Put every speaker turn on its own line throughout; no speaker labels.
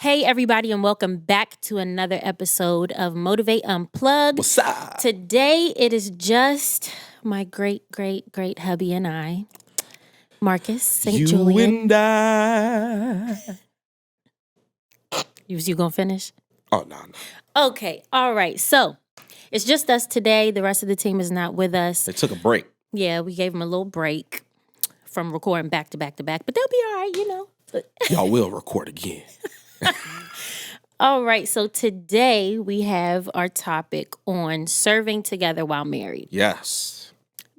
Hey, everybody, and welcome back to another episode of MOTIV8 UNPLUGGed.
What's up?
Today, it is just my great hubby and I, Marcus St. Julian.
You and I.
You gonna finish?
Oh, no.
Okay, all right. So, it's just us today. The rest of the team is not with us.
They took a break.
Yeah, we gave them a little break from recording back to back to back, but they'll be all right, you know.
Y'all will record again.
All right, so today we have our topic on serving together while married.
Yes.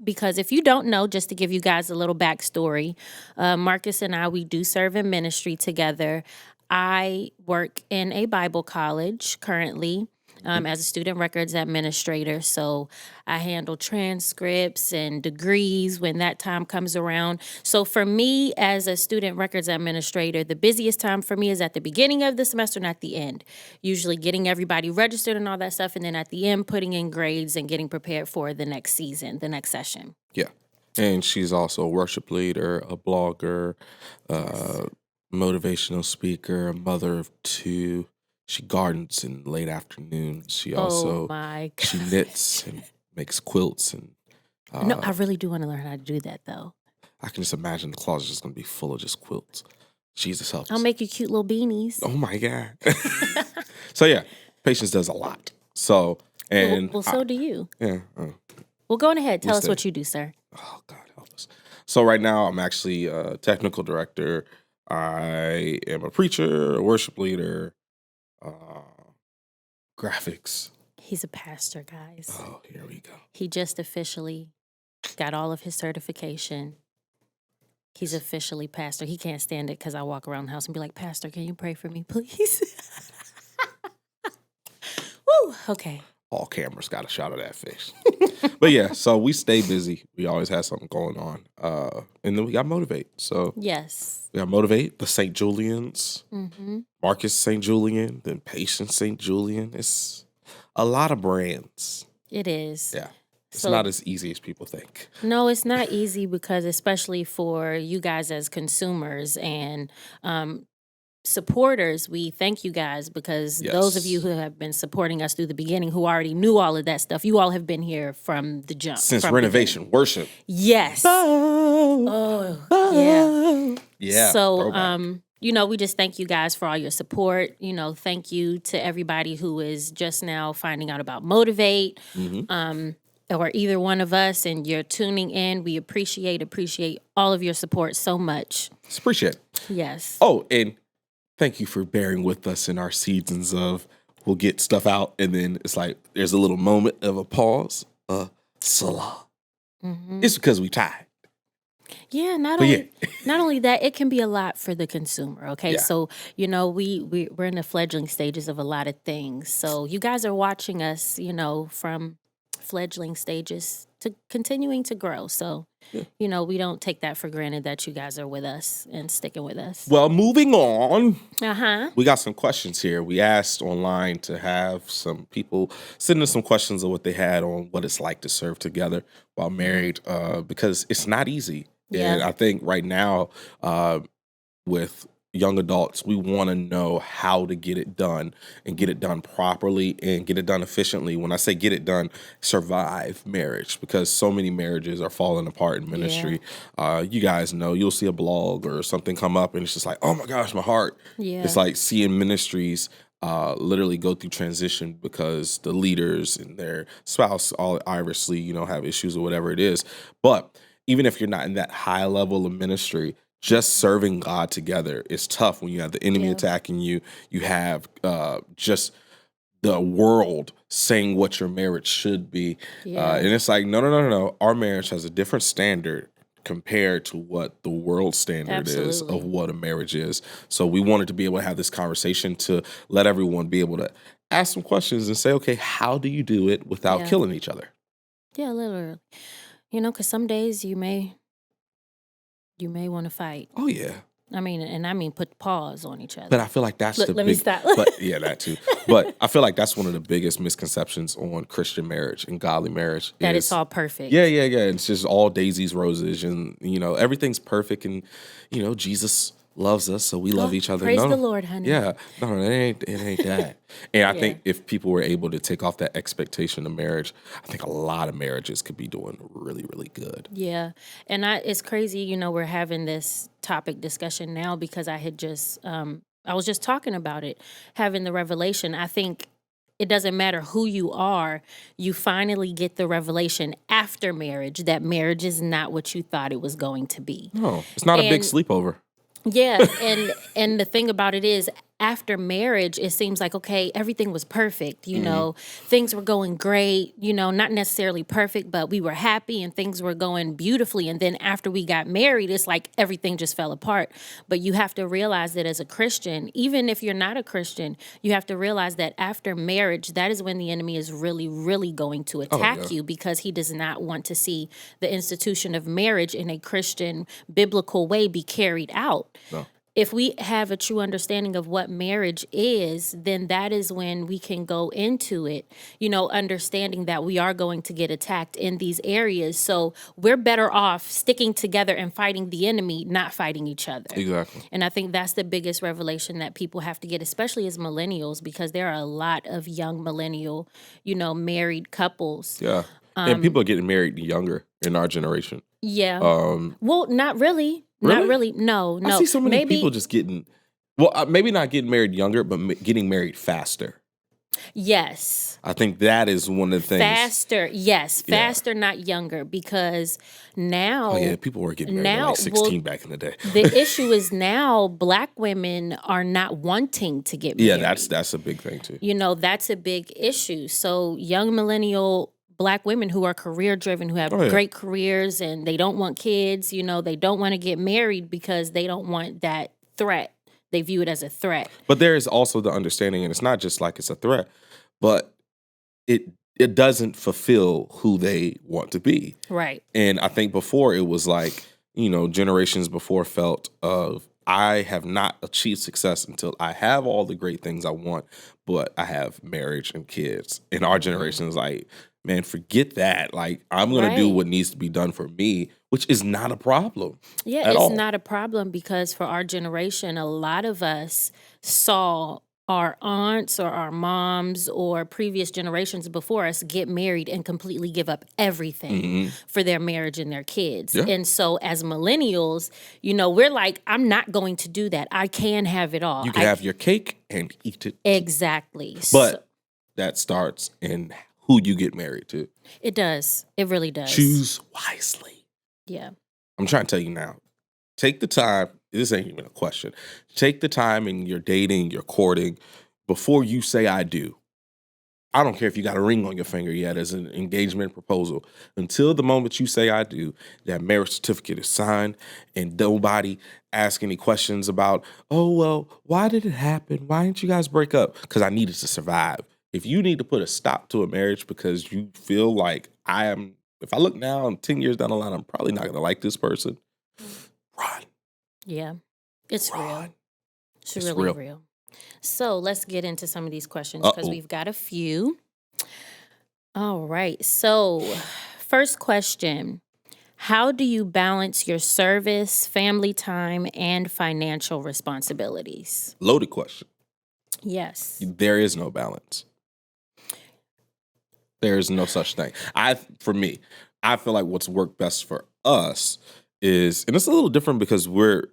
Because if you don't know, just to give you guys a little backstory, Marcus and I, we do serve in ministry together. I work in a Bible college currently as a student records administrator. So I handle transcripts and degrees when that time comes around. So for me as a student records administrator, the busiest time for me is at the beginning of the semester and at the end. Usually getting everybody registered and all that stuff. And then at the end, putting in grades and getting prepared for the next season, the next session.
Yeah. And she's also a worship leader, a blogger, motivational speaker, a mother of two. She gardens in late afternoons. She also she knits and makes quilts. And
no, I really do want to learn how to do that, though.
I can just imagine the closet is going to be full of just quilts. Jesus help us.
I'll make you cute little beanies.
Oh, my God. So, yeah, Patience does a lot. So, and...
Well, so do you.
Yeah.
Well, go on ahead. Tell us what you do, sir.
Oh, God help us. So right now I'm actually a technical director. I am a preacher, a worship leader, graphics.
He's a pastor, guys.
Oh, here we go.
He just officially got all of his certification. He's officially pastor. He can't stand it because I walk around the house and be like, Pastor, can you pray for me, please? Woo, okay.
All cameras got a shot of that face. But yeah, so we stay busy. We always have something going on. And then we got MOTIV8. So
yes.
We got MOTIV8, the St. Julians, Marcus St. Julian, then Patience St. Julian. It's a lot of brands.
It is.
Yeah. It's not as easy as people think.
No, it's not easy because especially for you guys as consumers and supporters, we thank you guys because those of you who have been supporting us through the beginning, who already knew all of that stuff, you all have been here from the jump.
Since renovation, worship.
Yes. Yeah.
Yeah.
So, you know, we just thank you guys for all your support. You know, thank you to everybody who is just now finding out about MOTIV8. Or either one of us, and you're tuning in. We appreciate all of your support so much.
It's appreciate it.
Yes.
Oh, and thank you for bearing with us in our seasons of we'll get stuff out, and then it's like there's a little moment of a pause, Salah. It's because we tired.
Yeah, not only that, it can be a lot for the consumer, okay? Yeah. So, you know, we're in the fledgling stages of a lot of things. So you guys are watching us, you know, from fledgling stages to continuing to grow. So, you know, we don't take that for granted that you guys are with us and sticking with us.
Well, moving on.
We
got some questions here. We asked online to have some people send us some questions of what they had on what it's like to serve together while married, because it's not easy. Yeah. And I think right now, with young adults, we want to know how to get it done and get it done properly and get it done efficiently. When I say get it done, survive marriage, because so many marriages are falling apart in ministry. Yeah. You guys know, you'll see a blog or something come up and it's just like, oh my gosh, my heart. Yeah. It's like seeing ministries literally go through transition because the leaders and their spouse all obviously, you know, have issues or whatever it is. But even if you're not in that high level of ministry, just serving God together is tough when you have the enemy attacking you. You have just the world saying what your marriage should be. Yeah. And it's like, no. Our marriage has a different standard compared to what the world standard is of what a marriage is. So we wanted to be able to have this conversation to let everyone be able to ask some questions and say, okay, how do you do it without killing each other?
Yeah, literally. You know, because some days you may want to fight.
Oh, yeah.
I mean, put pause on each other.
But I feel like that's
let me stop.
But yeah, that too. But I feel like that's one of the biggest misconceptions on Christian marriage and godly marriage.
That it's all perfect.
Yeah. It's just all daisies, roses, and, you know, everything's perfect. And, you know, Jesus loves us, so we love each other.
Praise
No,
the Lord, honey.
yeah, no, it ain't that. And I
Yeah.
think if people were able to take off that expectation of marriage, I think a lot of marriages could be doing really, really good.
Yeah. And it's crazy, you know, we're having this topic discussion now because I was just talking about it, having the revelation. I think it doesn't matter who you are, you finally get the revelation after marriage that marriage is not what you thought it was going to be.
No, it's not a big
And
sleepover.
yeah, and the thing about it is after marriage it seems like okay, everything was perfect, you know, things were going great, you know, not necessarily perfect, but we were happy and things were going beautifully, and then after we got married it's like everything just fell apart. But you have to realize that as a Christian, even if you're not a Christian, you have to realize that after marriage, that is when the enemy is really going to attack you, because he does not want to see the institution of marriage in a Christian biblical way be carried out.
No.
If we have a true understanding of what marriage is, then that is when we can go into it, you know, understanding that we are going to get attacked in these areas. So we're better off sticking together and fighting the enemy, not fighting each other.
Exactly.
And I think that's the biggest revelation that people have to get, especially as millennials, because there are a lot of young millennial, you know, married couples.
Yeah. And people are getting married younger in our generation.
Yeah. Well, not really.
Really?
Not really. No.
I see so many people just getting, maybe not getting married younger, but getting married faster.
Yes.
I think that is one of the things.
Faster. Yes.
Yeah.
Faster, not younger, because now.
Oh, yeah. People were getting married at like 16 back in the day.
The issue is now Black women are not wanting to get married.
Yeah, that's a big thing too.
You know, that's a big issue. So young millennial Black women who are career driven, who have great careers, and they don't want kids, you know, they don't want to get married because they don't want that threat. They view it as a threat.
But there is also the understanding, and it's not just like it's a threat, but it doesn't fulfill who they want to be.
Right.
And I think before it was like, you know, generations before felt of, I have not achieved success until I have all the great things I want, but I have marriage and kids. And our generation is like, man, forget that. Like, I'm going to do what needs to be done for me, which is not a problem.
Yeah, it's not a problem, because for our generation, a lot of us saw our aunts or our moms or previous generations before us get married and completely give up everything for their marriage and their kids.
Yeah.
And so as millennials, you know, we're like, I'm not going to do that. I can have it all.
You can have your cake and eat it.
Exactly.
But that starts in who you get married to.
It does. It really does.
Choose wisely.
Yeah.
I'm trying to tell you now. Take the time. This ain't even a question. Take the time in your dating, your courting, before you say I do. I don't care if you got a ring on your finger yet as an engagement proposal. Until the moment you say I do, that marriage certificate is signed and nobody ask any questions about, oh, well, why did it happen? Why didn't you guys break up? Because I needed to survive. If you need to put a stop to a marriage because you feel like if I look now, I'm 10 years down the line, I'm probably not going to like this person, run.
Yeah. It's real. It's really
real.
real. So let's get into some of these questions because we've got a few. All right. So first question, how do you balance your service, family time, and financial responsibilities?
Loaded question.
Yes.
There is no balance. There is no such thing. For me, I feel like what's worked best for us is, and it's a little different because we're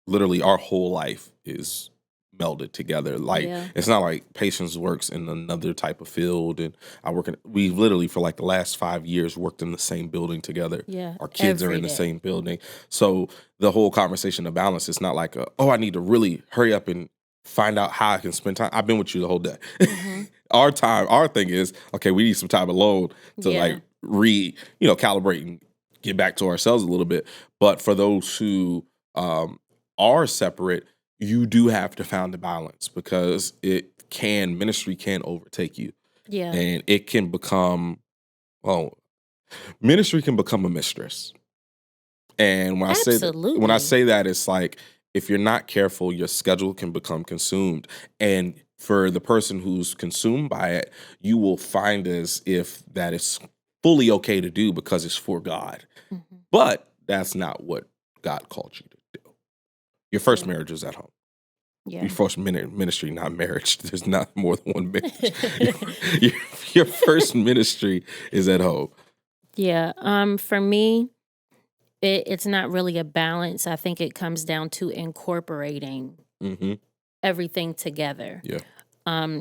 literally, our whole life is melded together. Like, it's not like Patience works in another type of field and we've literally for like the last 5 years worked in the same building together.
Yeah.
Our kids are in the same building. So the whole conversation of balance is not like, I need to really hurry up and find out how I can spend time. I've been with you the whole day. Our thing is, okay, we need some time alone to like calibrate and get back to ourselves a little bit. But for those who are separate, you do have to find the balance because ministry can overtake you.
Yeah.
And it can become, ministry can become a mistress. And when I say that, it's like, if you're not careful, your schedule can become consumed. And for the person who's consumed by it, you will find as if that is fully okay to do because it's for God. But that's not what God called you to do. Your first marriage is at home.
Yeah.
Your first ministry, not marriage. There's not more than one marriage. your first ministry is at home.
Yeah. For me, it's not really a balance. I think it comes down to incorporating
Mm-hmm.
everything together.
Yeah.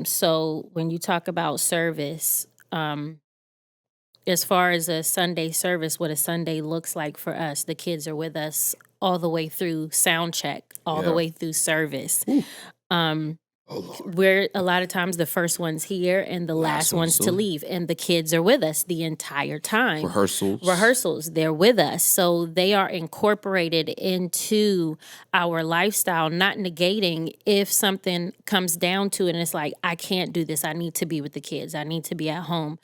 So when you talk about service, as far as a Sunday service, what a Sunday looks like for us, the kids are with us all the way through sound check, all the
Yeah.
way through service.
Ooh.
Um,
Oh, Lord.
we're a lot of times the first ones here and the last ones to leave, and the kids are with us the entire time. Rehearsals, they're with us. So they are incorporated into our lifestyle, not negating if something comes down to it and it's like, I can't do this. I need to be with the kids. I need to be at home.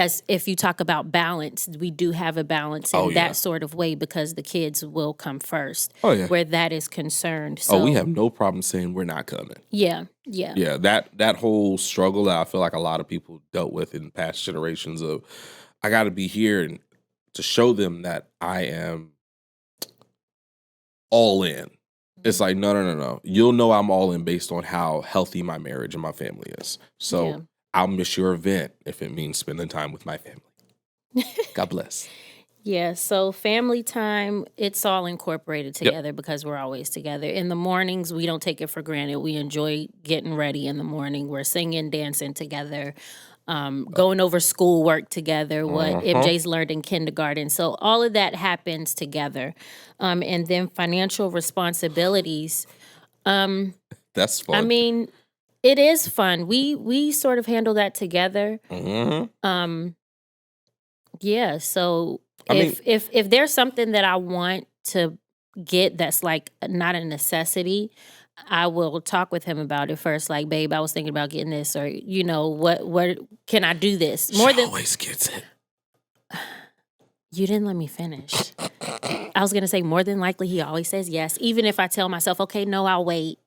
As if you talk about balance, we do have a balance in that sort of way because the kids will come first.
Oh, yeah.
Where that is concerned. So,
we have no problem saying we're not coming.
Yeah.
Yeah, that whole struggle that I feel like a lot of people dealt with in past generations of, I got to be here and to show them that I am all in. It's like, no. You'll know I'm all in based on how healthy my marriage and my family is. So I'll miss your event if it means spending time with my family. God bless.
Yeah, so family time, it's all incorporated together because we're always together. In the mornings, we don't take it for granted. We enjoy getting ready in the morning. We're singing, dancing together, going over schoolwork together, what MJ's learned in kindergarten. So all of that happens together. And then financial responsibilities.
That's fun.
I mean, it is fun. We sort of handle that together. Yeah, so if there's something that I want to get that's like not a necessity, I will talk with him about it first. Like, babe, I was thinking about getting this, or what can I do this?
She always gets it.
You didn't let me finish. I was gonna say more than likely he always says yes. Even if I tell myself, okay, no, I'll wait,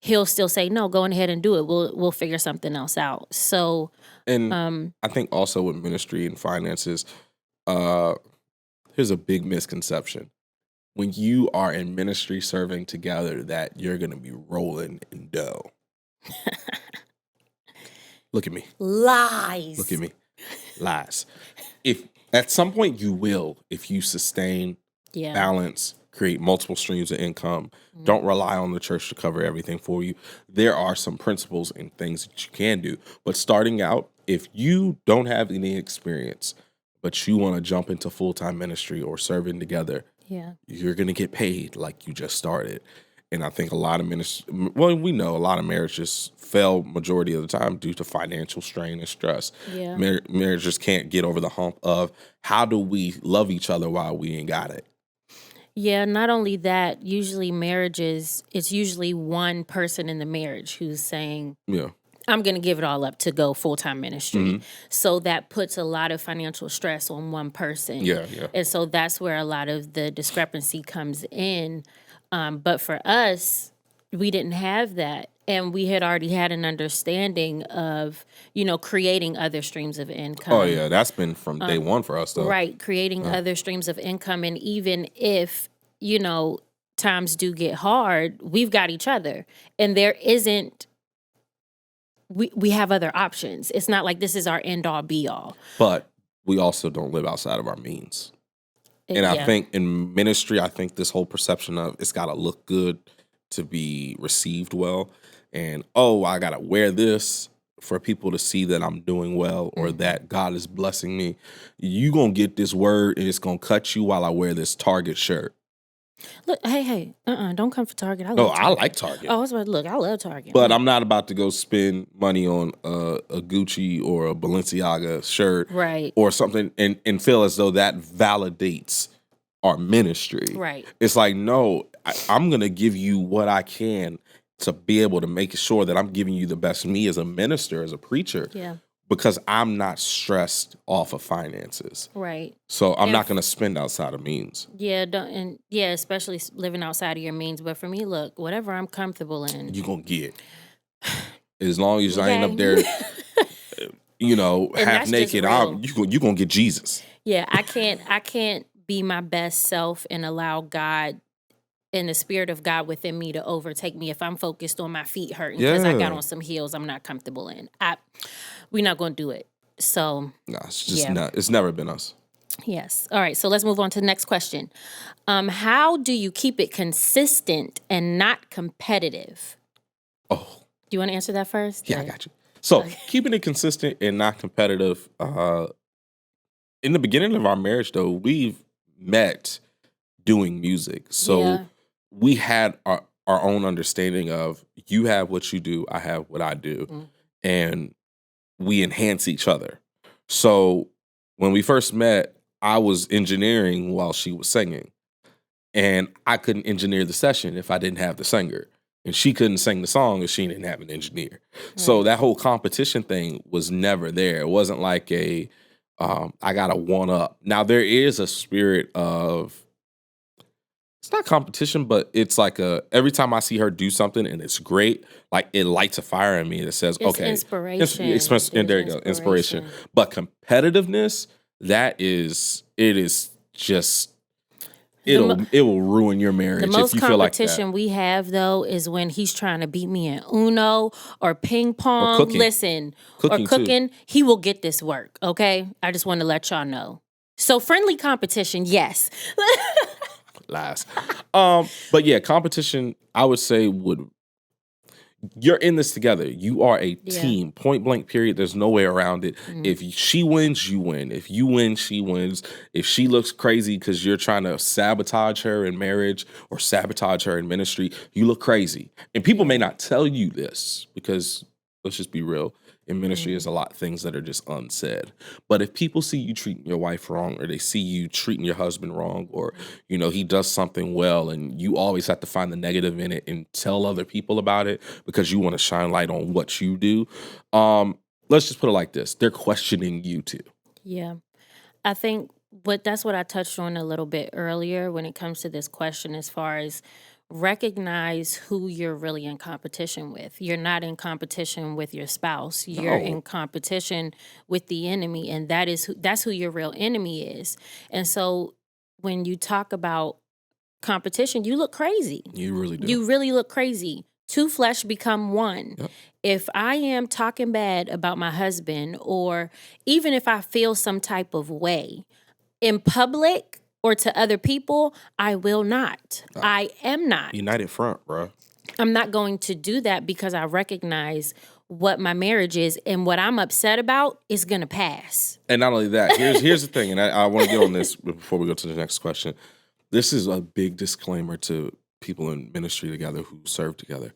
he'll still say, no, go ahead and do it. We'll figure something else out. So
I think also with ministry and finances, here's a big misconception. When you are in ministry serving together, that you're going to be rolling in dough. Look at me.
Lies.
Look at me. Lies. If at some point you will, if you sustain, balance, create multiple streams of income, don't rely on the church to cover everything for you. There are some principles and things that you can do. But starting out, if you don't have any experience, but you want to jump into full-time ministry or serving together, you're going to get paid like you just started. And I think a lot of we know a lot of marriages fail majority of the time due to financial strain and stress.
Yeah.
Marriages can't get over the hump of how do we love each other while we ain't got it.
Yeah, not only that, usually marriages, it's usually one person in the marriage who's saying, I'm going to give it all up to go full-time ministry. So that puts a lot of financial stress on one person.
Yeah.
And so that's where a lot of the discrepancy comes in. But for us, we didn't have that. And we had already had an understanding of, creating other streams of income.
Oh, yeah. That's been from day one for us, though.
Right. Creating other streams of income. And even if, times do get hard, we've got each other. And there isn't, we have other options. It's not like this is our end all be all.
But we also don't live outside of our means. And I think in ministry, I think this whole perception of it's got to look good to be received well. And, I got to wear this for people to see that I'm doing well or that God is blessing me. You going to get this word and it's going to cut you while I wear this Target shirt.
Look, hey, don't come for Target. I
like Target.
Oh, I was about to look, I love Target.
But I'm not about to go spend money on a Gucci or a Balenciaga shirt.
Right.
Or something and feel as though that validates our ministry.
Right.
It's like, no, I'm going to give you what I can to be able to make sure that I'm giving you the best me as a minister, as a preacher.
Yeah.
Because I'm not stressed off of finances.
Right.
So I'm not going to spend outside of means.
Yeah, especially living outside of your means. But for me, look, whatever I'm comfortable in.
You're going to get. As long as I ain't up there, half naked, you're going to get Jesus.
Yeah, I can't be my best self and allow God and the spirit of God within me to overtake me if I'm focused on my feet hurting because I got
Yeah.
on some heels I'm not comfortable in. We're not going to do it. So,
No, it's just
yeah.
not. It's never been us.
Yes. All right. So let's move on to the next question. How do you keep it consistent and not competitive?
Oh,
Do you want to answer that first?
yeah, I got you. So keeping it consistent and not competitive. In the beginning of our marriage, though, we've met doing music, so
Yeah.
we had our own understanding of you have what you do, I have what I do,
Mm.
and we enhance each other. So when we first met, I was engineering while she was singing. And I couldn't engineer the session if I didn't have the singer. And she couldn't sing the song if she didn't have an engineer. So
Right.
that whole competition thing was never there. It wasn't like I got a one up. Now there is a spirit of, it's not competition, but it's like every time I see her do something and it's great, like it lights a fire in me that says,
It's
okay,
inspiration.
and
There's
there you go, inspiration. But competitiveness, it is just, it will ruin your marriage
The most
if you feel like
competition
that.
we have, though, is when he's trying to beat me in Uno or ping pong.
cooking.
Listen, or
Cooking, too.
cooking. He will get this work, okay? I just want to let y'all know. So friendly competition, yes.
Lies. But yeah, competition, I would say you're in this together. You are a team. Point blank period. There's no way around it.
Mhm.
If she wins, you win. If you win, she wins. If she looks crazy because you're trying to sabotage her in marriage or sabotage her in ministry, you look crazy. And people may not tell you this because, let's just be real, in ministry there's a lot of things that are just unsaid. But if people see you treating your wife wrong, or they see you treating your husband wrong, or he does something well, and you always have to find the negative in it and tell other people about it because you want to shine light on what you do, let's just put it like this: they're questioning you too.
Yeah. I think that's what I touched on a little bit earlier when it comes to this question, as far as recognize who you're really in competition with. You're not in competition with your spouse. You're in
No.
competition with the enemy, and that's who your real enemy is. And so when you talk about competition, you look crazy.
You really do.
You really look crazy. Two flesh become one.
Yep.
If I am talking bad about my husband, or even if I feel some type of way in public or to other people, I will not.
No.
I am not.
United front, bro.
I'm not going to do that because I recognize what my marriage is, and what I'm upset about is going to pass.
And not only that, here's the thing, and I want to get on this before we go to the next question. This is a big disclaimer to people in ministry together who serve together.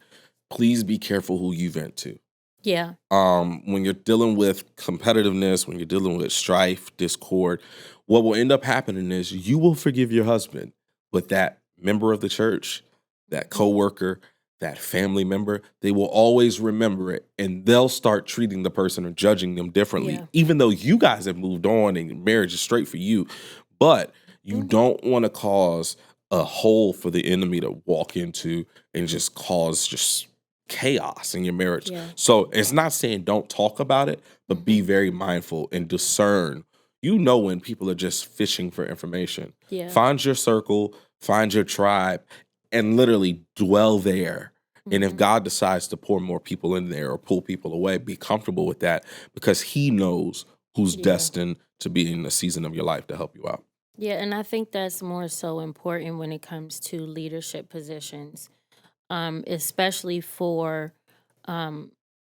Please be careful who you vent to.
Yeah.
When you're dealing with competitiveness, when you're dealing with strife, discord, what will end up happening is you will forgive your husband, but that member of the church, that coworker, that family member, they will always remember it, and they'll start treating the person or judging them differently, even though you guys have moved on and marriage is straight for you. But you don't want to cause a hole for the enemy to walk into and just cause just chaos in your marriage.
Yeah.
So it's not saying don't talk about it, but be very mindful and discern. You know when people are just fishing for information.
Yeah.
Find your circle, find your tribe, and literally dwell there. And if God decides to pour more people in there or pull people away, be comfortable with that, because he knows who's destined to be in the season of your life to help you out.
Yeah, and I think that's more so important when it comes to leadership positions, especially for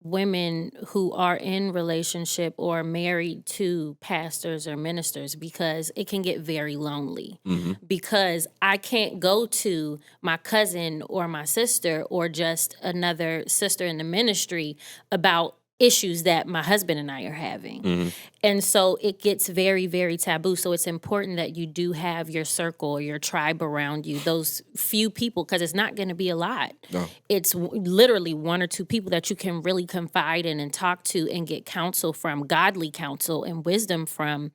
women who are in relationship or married to pastors or ministers, because it can get very lonely. Because I can't go to my cousin or my sister or just another sister in the ministry about issues that my husband and I are having. And so it gets very, very taboo. So it's important that you do have your circle or your tribe around you, those few people, because it's not going to be a lot.
No.
It's literally one or two people that you can really confide in and talk to and get counsel from, godly counsel and wisdom from,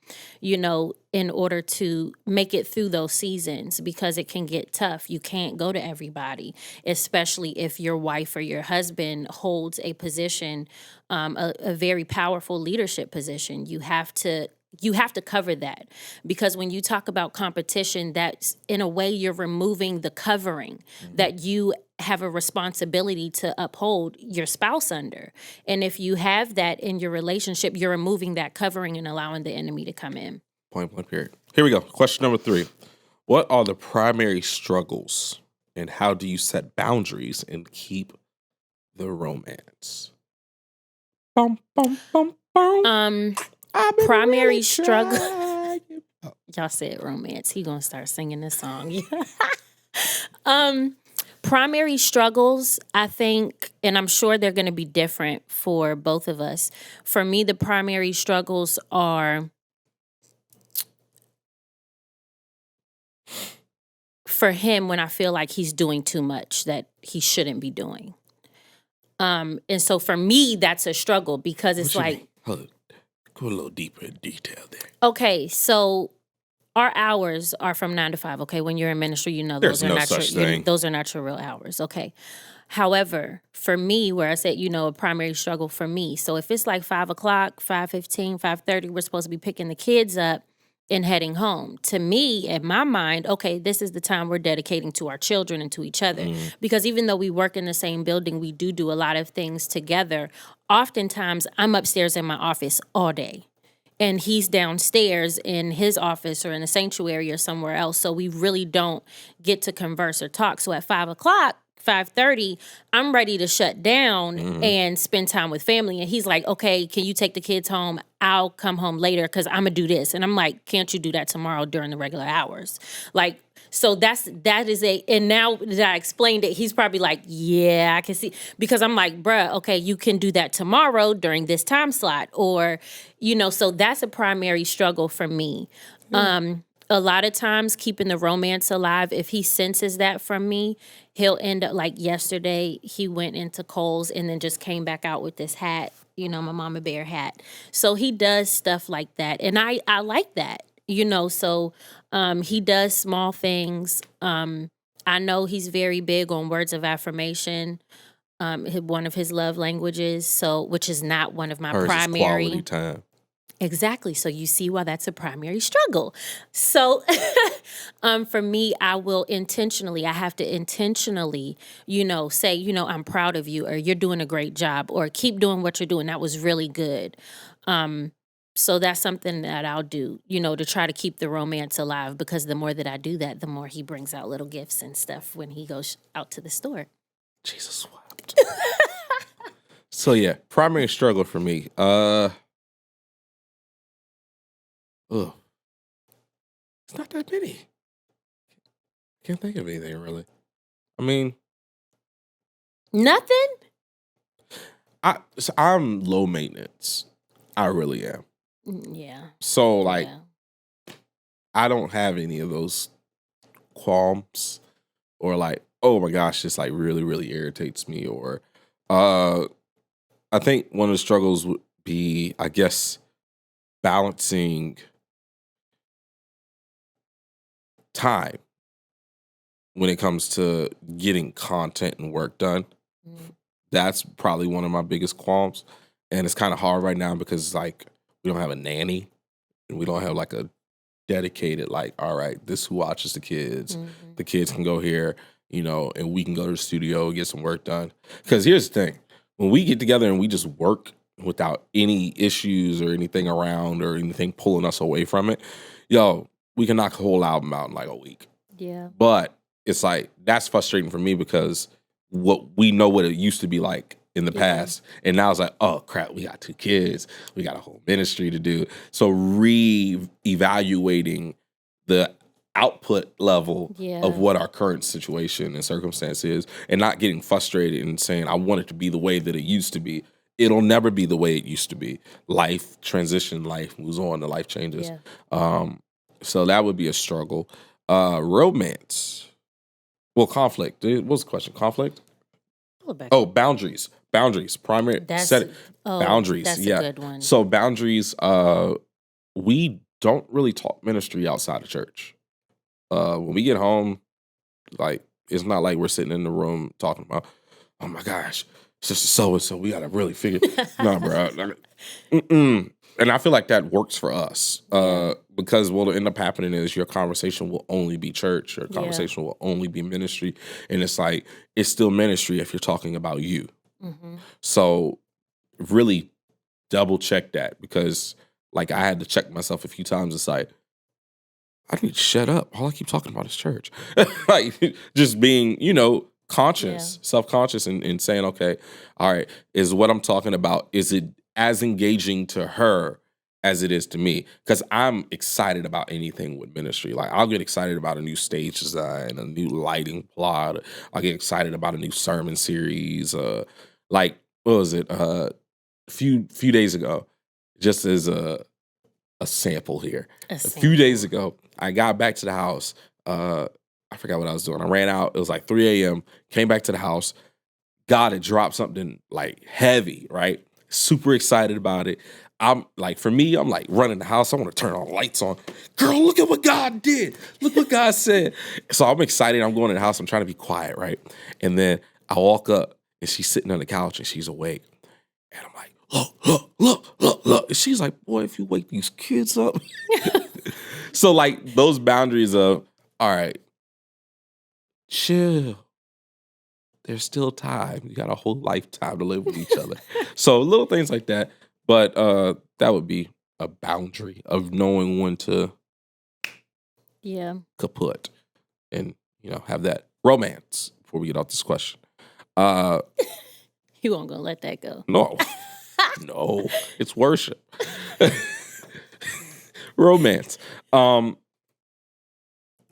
in order to make it through those seasons, because it can get tough. You can't go to everybody, especially if your wife or your husband holds a position, a very powerful leadership position. You have to you have to cover that, because when you talk about competition, that's in a way you're removing the covering that you have a responsibility to uphold your spouse under. And if you have that in your relationship, you're removing that covering and allowing the enemy to come in.
Point blank period. Here we go. Question number 3. What are the primary struggles and how do you set boundaries and keep the romance? Bum, bum, bum, bum.
Primary
really
struggle.
trying.
Y'all said romance. He gonna start singing this song. Primary struggles, I think, and I'm sure they're gonna be different for both of us. For me, the primary struggles are for him when I feel like he's doing too much that he shouldn't be doing. And so for me, that's a struggle, because it's
What you
like,
mean? Hold it. Go a little deeper in detail there.
okay, so our hours are from 9 to 5. Okay, when you're in ministry, you know
There's
those are
no
not
such
your
thing.
those are not your real hours. Okay. However, for me, where I said, a primary struggle for me. So if it's like 5 o'clock, 5:15, 5:30, we're supposed to be picking the kids up and heading home. To me, in my mind, okay, this is the time we're dedicating to our children and to each other. Because even though we work in the same building, we do a lot of things together. Oftentimes, I'm upstairs in my office all day, and he's downstairs in his office or in the sanctuary or somewhere else. So we really don't get to converse or talk. So at 5 o'clock, 5:30, I'm ready to shut down and spend time with family. And he's like, okay, can you take the kids home? I'll come home later because I'm going to do this. And I'm like, can't you do that tomorrow during the regular hours? Like, so that is and now that I explained it, he's probably like, yeah, I can see. Because I'm like, bruh, okay, you can do that tomorrow during this time slot. Or, so that's a primary struggle for me. A lot of times keeping the romance alive, if he senses that from me, he'll end up, like yesterday, he went into Kohl's and then just came back out with this hat, my mama bear hat. So he does stuff like that. And I like that, so he does small things. I know he's very big on words of affirmation, one of his love languages, so which is not one of my
Hers is
primary.
quality time.
Exactly. So you see why that's a primary struggle. So for me, I have to intentionally, say, I'm proud of you, or you're doing a great job, or keep doing what you're doing. That was really good. So that's something that I'll do, to try to keep the romance alive, because the more that I do that, the more he brings out little gifts and stuff when he goes out to the store.
Jesus wept. So yeah, primary struggle for me. It's not that many. Can't think of anything really. I mean,
Nothing?
I'm low maintenance. I really am.
Yeah.
So like,
Yeah.
I don't have any of those qualms or like, oh my gosh, this like really, really irritates me. Or I think one of the struggles would be, I guess, balancing time when it comes to getting content and work done. That's probably one of my biggest qualms. And it's kind of hard right now because like we don't have a nanny and we don't have like a dedicated, like, all right, this who watches the kids. The kids can go here, and we can go to the studio, get some work done. Because here's the thing. When we get together and we just work without any issues or anything around or anything pulling us away from it, we can knock a whole album out in like a week.
Yeah.
But it's like, that's frustrating for me because we know what it used to be like in the past. And now it's like, oh crap, we got 2 kids. We got a whole ministry to do. So re-evaluating the output level of what our current situation and circumstance is, and not getting frustrated and saying, I want it to be the way that it used to be. It'll never be the way it used to be. Life moves on, the life changes.
Yeah.
So that would be a struggle. Romance. Well, conflict. What was the question? Conflict? Oh, boundaries. Primary boundaries.
That's
yeah.
a good one.
So boundaries, we don't really talk ministry outside of church. When we get home, like, it's not like we're sitting in the room talking about, oh my gosh, sister so-and-so, we gotta really figure. No, bro. And I feel like that works for us because what'll end up happening is your conversation will only be church. Your conversation will only be ministry. And it's like, it's still ministry if you're talking about you.
Mm-hmm.
So really double check that, because like I had to check myself a few times. It's like, I need to shut up. All I keep talking about is church. Like just being, conscious, self-conscious and saying, okay, all right, is what I'm talking about, is it as engaging to her as it is to me? Because I'm excited about anything with ministry. Like I'll get excited about a new stage design, a new lighting plot. I'll get excited about a new sermon series. Like, what was it? A few days ago, just as a sample here. A few days ago, I got back to the house. I forgot what I was doing. I ran out. It was like 3 a.m. Came back to the house. God had dropped something like heavy, right? Super excited about it. I'm like, for me, I'm like running the house. I want to turn all the lights on. Girl, look at what God did. Look what God said. So I'm excited. I'm going in the house. I'm trying to be quiet, right? And then I walk up and she's sitting on the couch and she's awake. And I'm like, look. And she's like, boy, if you wake these kids up. So like those boundaries of, all right, chill. There's still time. You got a whole lifetime to live with each other. So little things like that. But that would be a boundary of knowing when to kaput and, have that romance before we get off this question.
You won't gonna let that go.
No. No. It's worship. Romance.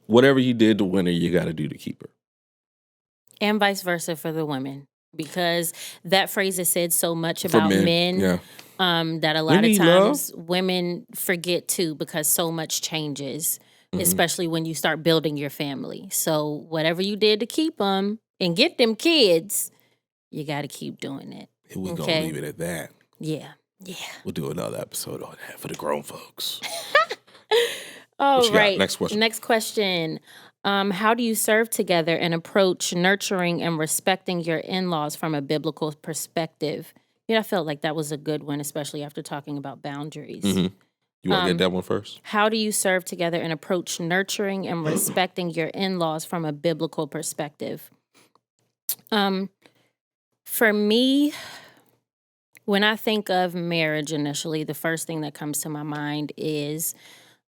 Whatever you did to win her, you got to do to keep her.
And vice versa for the women, because that phrase is said so much about men that a lot of times women forget too, because so much changes, especially when you start building your family. So whatever you did to keep them and get them kids, you got to keep doing it.
And we're going to leave it at that.
Yeah.
We'll do another episode on that for the grown folks.
All right.
Next question.
Next question. How do you serve together and approach nurturing and respecting your in-laws from a biblical perspective? I felt like that was a good one, especially after talking about boundaries.
Mm-hmm. You want to get that one first?
How do you serve together and approach nurturing and respecting your in-laws from a biblical perspective? For me, when I think of marriage initially, the first thing that comes to my mind is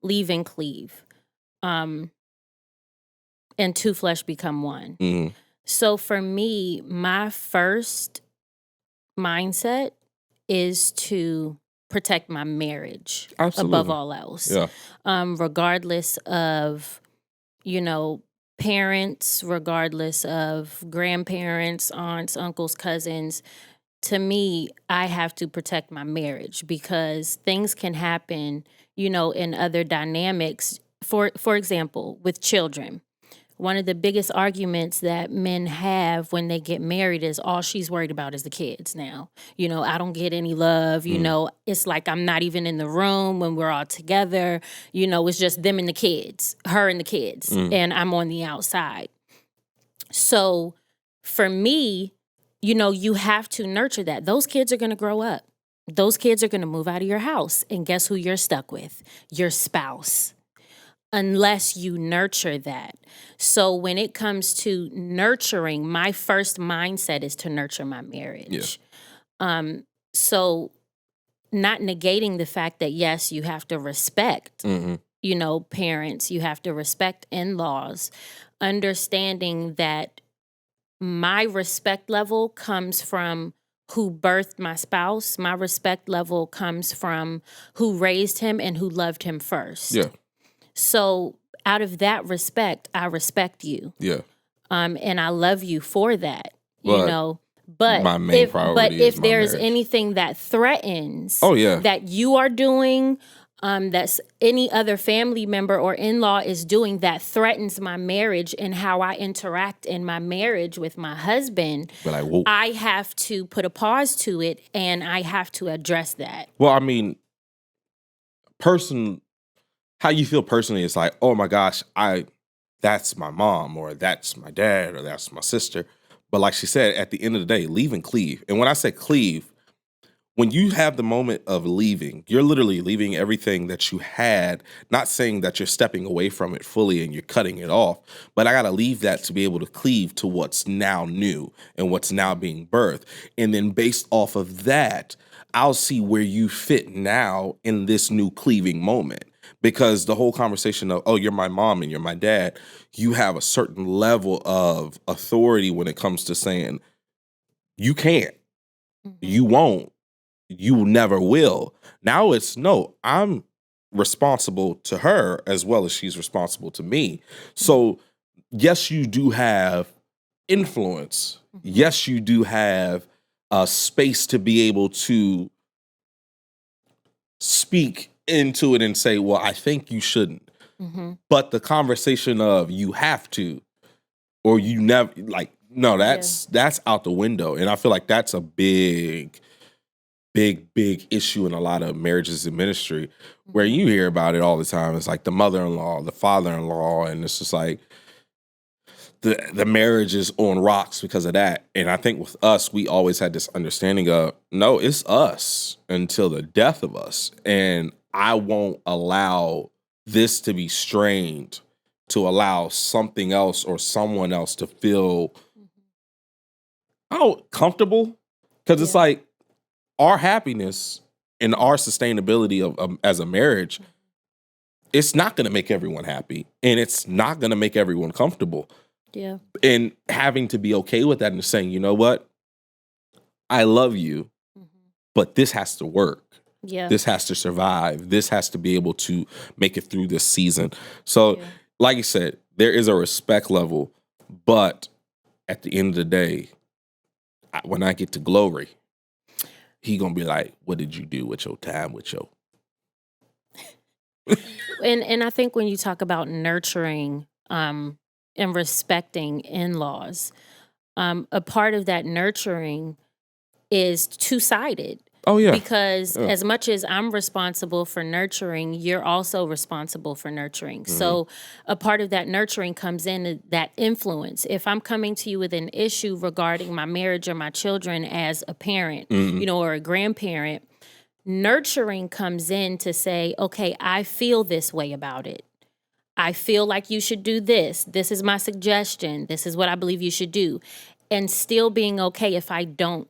leave and cleave. And two flesh become one.
Mm-hmm.
So for me, my first mindset is to protect my marriage above all else.
Yeah.
Regardless of, parents, regardless of grandparents, aunts, uncles, cousins. To me, I have to protect my marriage because things can happen, in other dynamics. For example, with children. One of the biggest arguments that men have when they get married is all she's worried about is the kids now. I don't get any love. It's like I'm not even in the room when we're all together. It's just them and the kids, her and the kids, and I'm on the outside. So for me, you have to nurture that. Those kids are going to grow up. Those kids are going to move out of your house. And guess who you're stuck with? Your spouse. Unless you nurture that. So when it comes to nurturing, my first mindset is to nurture my marriage. Yeah. So not negating the fact that, yes, you have to respect, parents, you have to respect in-laws, understanding that my respect level comes from who birthed my spouse. My respect level comes from who raised him and who loved him first. Yeah. So out of that respect, I respect you. Yeah. And I love you for that, But
my main priority
if there's anything that threatens that you are doing, that's any other family member or in-law is doing that threatens my marriage and how I interact in my marriage with my husband, I have to put a pause to it and I have to address that.
Well, I mean, how you feel personally is like, oh my gosh, that's my mom or that's my dad or that's my sister. But like she said, at the end of the day, leave and cleave. And when I say cleave, when you have the moment of leaving, you're literally leaving everything that you had, not saying that you're stepping away from it fully and you're cutting it off, but I got to leave that to be able to cleave to what's now new and what's now being birthed. And then based off of that, I'll see where you fit now in this new cleaving moment. Because the whole conversation of, oh, you're my mom and you're my dad, you have a certain level of authority when it comes to saying, you can't, you won't, you never will. Now it's no, I'm responsible to her as well as she's responsible to me. So, yes, you do have influence. Yes, you do have a space to be able to speak into it and say, well, I think you shouldn't. But the conversation of you have to or you never, like, no, that's out the window. And I feel like that's a big issue in a lot of marriages in ministry where you hear about it all the time. It's like the mother-in-law, the father-in-law, and it's just like the marriage is on rocks because of that. And I think with us, we always had this understanding of, no, it's us until the death of us. And I won't allow this to be strained to allow something else or someone else to feel comfortable. Because it's like our happiness and our sustainability of as a marriage, it's not going to make everyone happy and it's not going to make everyone comfortable.
Yeah.
And having to be okay with that and saying, you know what? I love you, but this has to work.
Yeah.
This has to survive. This has to be able to make it through this season. So, like you said, there is a respect level, but at the end of the day, when I get to glory, he gonna be like, what did you do with your time with your...
And I think when you talk about nurturing and respecting in-laws, a part of that nurturing is two-sided.
Oh, yeah.
Because as much as I'm responsible for nurturing, you're also responsible for nurturing. So a part of that nurturing comes in that influence. If I'm coming to you with an issue regarding my marriage or my children as a parent, you know, or a grandparent, nurturing comes in to say, okay, I feel this way about it. I feel like you should do this. This is my suggestion. This is what I believe you should do. And still being okay if I don't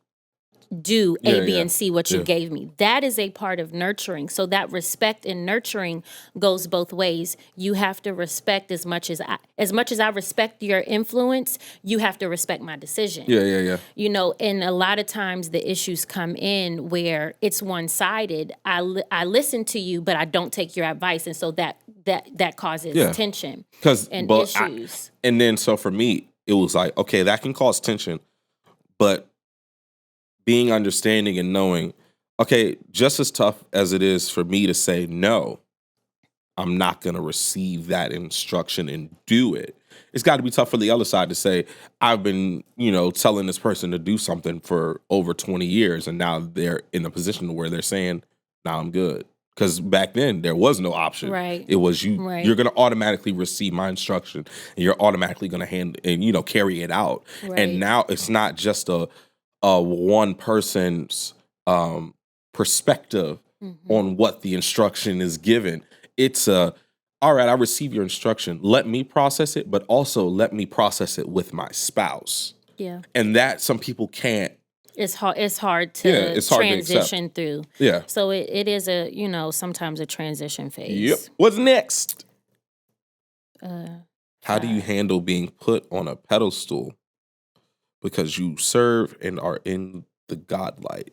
do A, B, and C, what you gave me. That is a part of nurturing. So that respect and nurturing goes both ways. You have to respect as much as I respect your influence, you have to respect my decision.
Yeah.
You know, and a lot of times the issues come in where it's one-sided. I listen to you, but I don't take your advice. And so that causes tension and issues.
And then, so for me, it was like, okay, that can cause tension, but being understanding and knowing, okay, just as tough as it is for me to say, no, I'm not going to receive that instruction and do it. It's got to be tough for the other side to say, I've been, telling this person to do something for over 20 years. And now they're in a position where they're saying, now I'm good. Because back then there was no option.
Right.
It was you're going to automatically receive my instruction and you're automatically going to hand and, carry it out.
Right.
And now it's not just a one person's perspective on what the instruction is given. It's all right, I receive your instruction. Let me process it, but also let me process it with my spouse.
Yeah.
And that some people can't.
It's hard to transition through.
Yeah.
So it is sometimes a transition phase.
Yep. What's next? How do you handle being put on a pedestal because you serve and are in the godlight?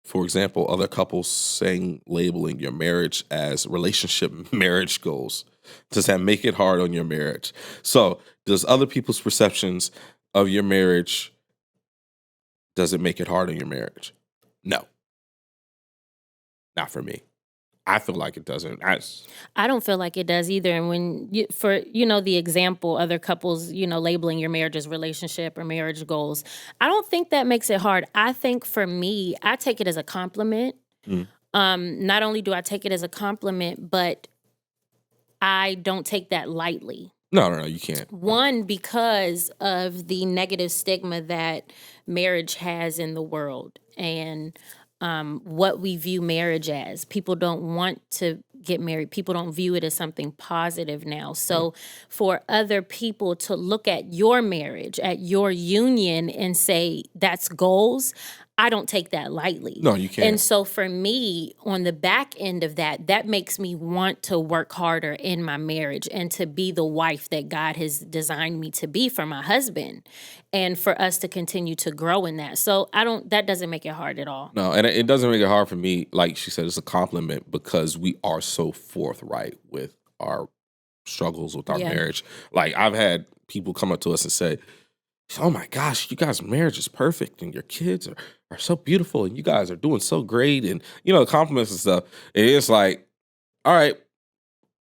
For example, other couples labeling your marriage as relationship marriage goals. Does that make it hard on your marriage? So does other people's perceptions of your marriage, does it make it hard on your marriage? No. Not for me. I feel like it doesn't.
I don't feel like it does either. And when the example, other couples, labeling your marriage as relationship or marriage goals, I don't think that makes it hard. I think for me, I take it as a compliment. Not only do I take it as a compliment, but I don't take that lightly.
No, you can't.
One, because of the negative stigma that marriage has in the world. And what we view marriage as. People don't want to get married. People don't view it as something positive now. So for other people to look at your marriage, at your union and say that's goals, I don't take that lightly.
No, you can't.
And so for me, on the back end of that, that makes me want to work harder in my marriage and to be the wife that God has designed me to be for my husband, and for us to continue to grow in that. So that doesn't make it hard at all.
No, and it doesn't make it hard for me. Like she said, it's a compliment because we are so forthright with our struggles with our marriage. Like I've had people come up to us and say, "Oh my gosh, you guys' marriage is perfect and your kids are so beautiful and you guys are doing so great." And, compliments and stuff. And it's like, all right,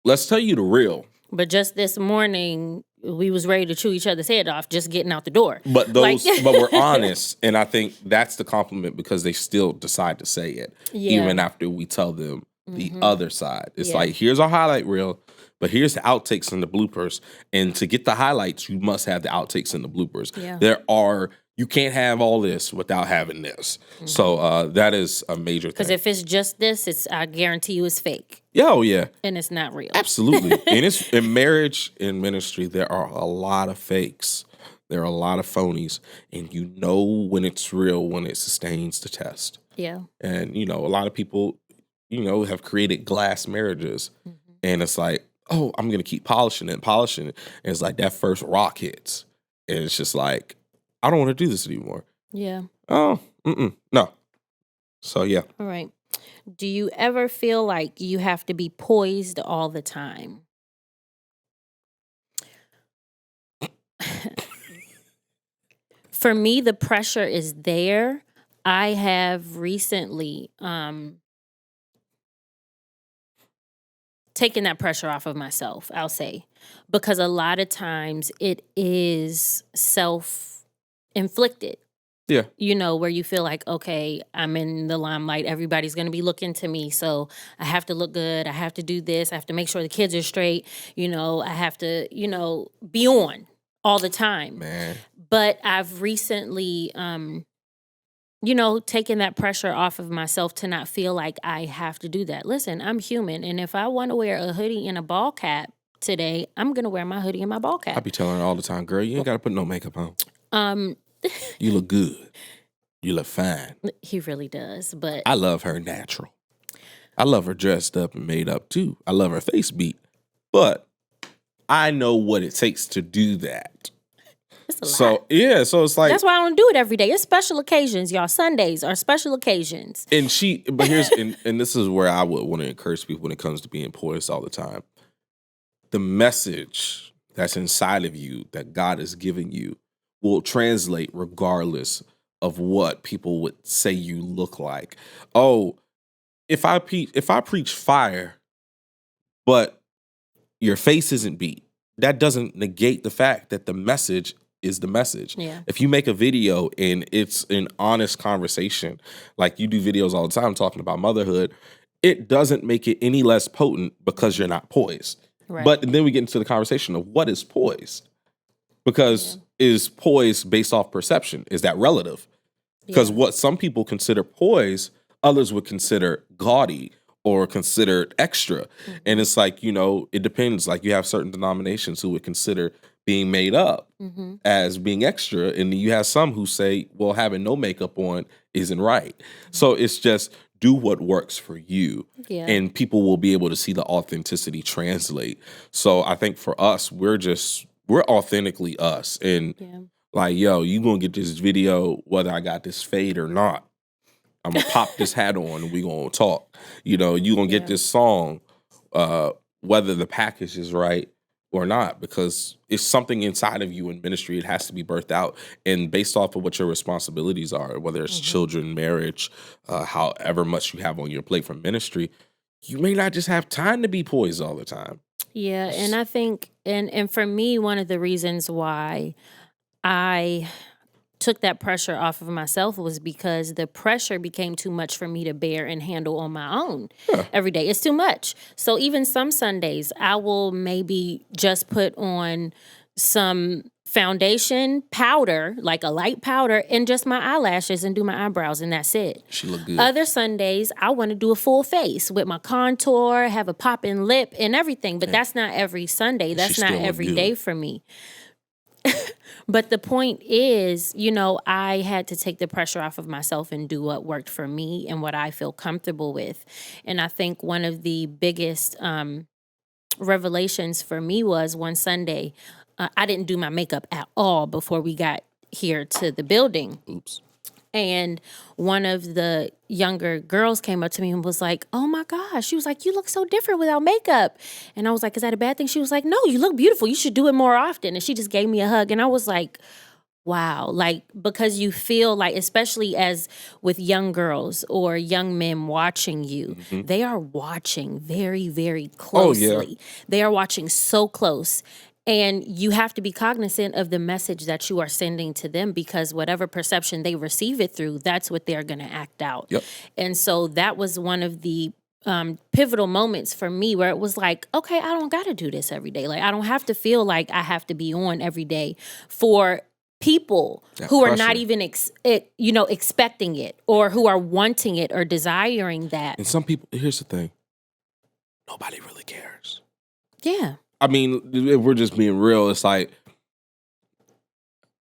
let's tell you the real.
But just this morning, we was ready to chew each other's head off just getting out the door.
But but we're honest. And I think that's the compliment because they still decide to say it. Even after we tell them the other side. It's like, here's our highlight reel. But here's the outtakes and the bloopers. And to get the highlights, you must have the outtakes and the bloopers. Yeah. You can't have all this without having this. So that is a major thing.
Because if it's just this, I guarantee you it's fake.
Yeah, oh yeah.
And it's not real.
Absolutely. And it's in marriage, in ministry, there are a lot of fakes. There are a lot of phonies. And you know when it's real, when it sustains the test.
Yeah.
And, a lot of people, have created glass marriages. And it's like, oh, I'm going to keep polishing it. And it's like that first rock hits. And it's just like, I don't want to do this anymore.
Yeah.
Oh, no. So, yeah.
All right. Do you ever feel like you have to be poised all the time? For me, the pressure is there. I have recently taken that pressure off of myself, I'll say, because a lot of times it is self-inflicted.
Yeah.
Where you feel like, okay, I'm in the limelight. Everybody's going to be looking to me. So I have to look good. I have to do this. I have to make sure the kids are straight. I have to, be on all the time.
Man.
But I've recently, taken that pressure off of myself to not feel like I have to do that. Listen, I'm human. And if I want to wear a hoodie and a ball cap today, I'm going to wear my hoodie and my ball cap.
I be telling her all the time, girl, you ain't got to put no makeup on. You look good. You look fine.
He really does, but
I love her natural. I love her dressed up and made up too. I love her face beat. But I know what it takes to do that.
It's a lot.
So it's like,
that's why I don't do it every day. It's special occasions, y'all. Sundays are special occasions.
But here's and this is where I would want to encourage people when it comes to being poised all the time. The message that's inside of you that God is giving you will translate regardless of what people would say you look like. Oh, if I preach fire, but your face isn't beat, that doesn't negate the fact that the message is the message.
Yeah.
If you make a video and it's an honest conversation, like you do videos all the time talking about motherhood, it doesn't make it any less potent because you're not poised.
Right.
But then we get into the conversation of what is poised. Because is poise based off perception? Is that relative? Because what some people consider poise, others would consider gaudy or consider extra. And it's like, it depends. Like you have certain denominations who would consider being made up as being extra. And you have some who say, well, having no makeup on isn't right. So it's just do what works for you. Yeah. And people will be able to see the authenticity translate. So I think for us, we're authentically us. And like, yo, you gonna get this video whether I got this fade or not. I'm gonna pop this hat on and we gonna talk. You gonna get this song whether the package is right or not, because it's something inside of you in ministry. It has to be birthed out. And based off of what your responsibilities are, whether it's children, marriage, however much you have on your plate from ministry, you may not just have time to be poised all the time.
Yeah, and I think, and for me, one of the reasons why I took that pressure off of myself was because the pressure became too much for me to bear and handle on my own every day. It's too much. So even some Sundays, I will maybe just put on some foundation, powder, like a light powder, and just my eyelashes and do my eyebrows, and that's it.
She look good.
Other Sundays, I want to do a full face with my contour, have a popping lip and everything, but that's not every Sunday. That's not every day for me. But the point is, you know, I had to take the pressure off of myself and do what worked for me and what I feel comfortable with. And I think one of the biggest revelations for me was one Sunday, I didn't do my makeup at all before we got here to the building.
Oops.
And one of the younger girls came up to me and was like, oh my gosh. She was like, you look so different without makeup. And I was like, is that a bad thing? She was like, no, you look beautiful. You should do it more often. And she just gave me a hug. And I was like, wow. Like, because you feel like, especially as with young girls or young men watching you, they are watching very, very closely.
Oh, yeah.
They are watching so close. And you have to be cognizant of the message that you are sending to them, because whatever perception they receive it through, that's what they're going to act out.
Yep.
And so that was one of the pivotal moments for me where it was like, okay, I don't got to do this every day. Like, I don't have to feel like I have to be on every day for people who are not even expecting it, or who are wanting it or desiring that.
And some people, here's the thing, nobody really cares.
Yeah.
I mean, if we're just being real, it's like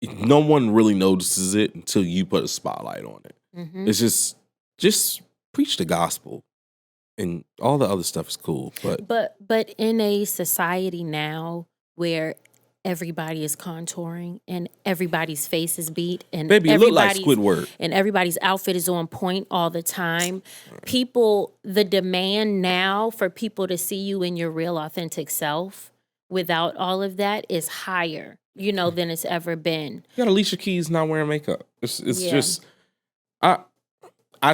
no one really notices it until you put a spotlight on it.
Mm-hmm.
It's just preach the gospel, and all the other stuff is cool. But
in a society now where everybody is contouring and everybody's face is beat and
baby, you look like Squidward,
and everybody's outfit is on point all the time. The demand now for people to see you in your real authentic self without all of that is higher, than it's ever been.
You got Alicia Keys not wearing makeup. It's just, I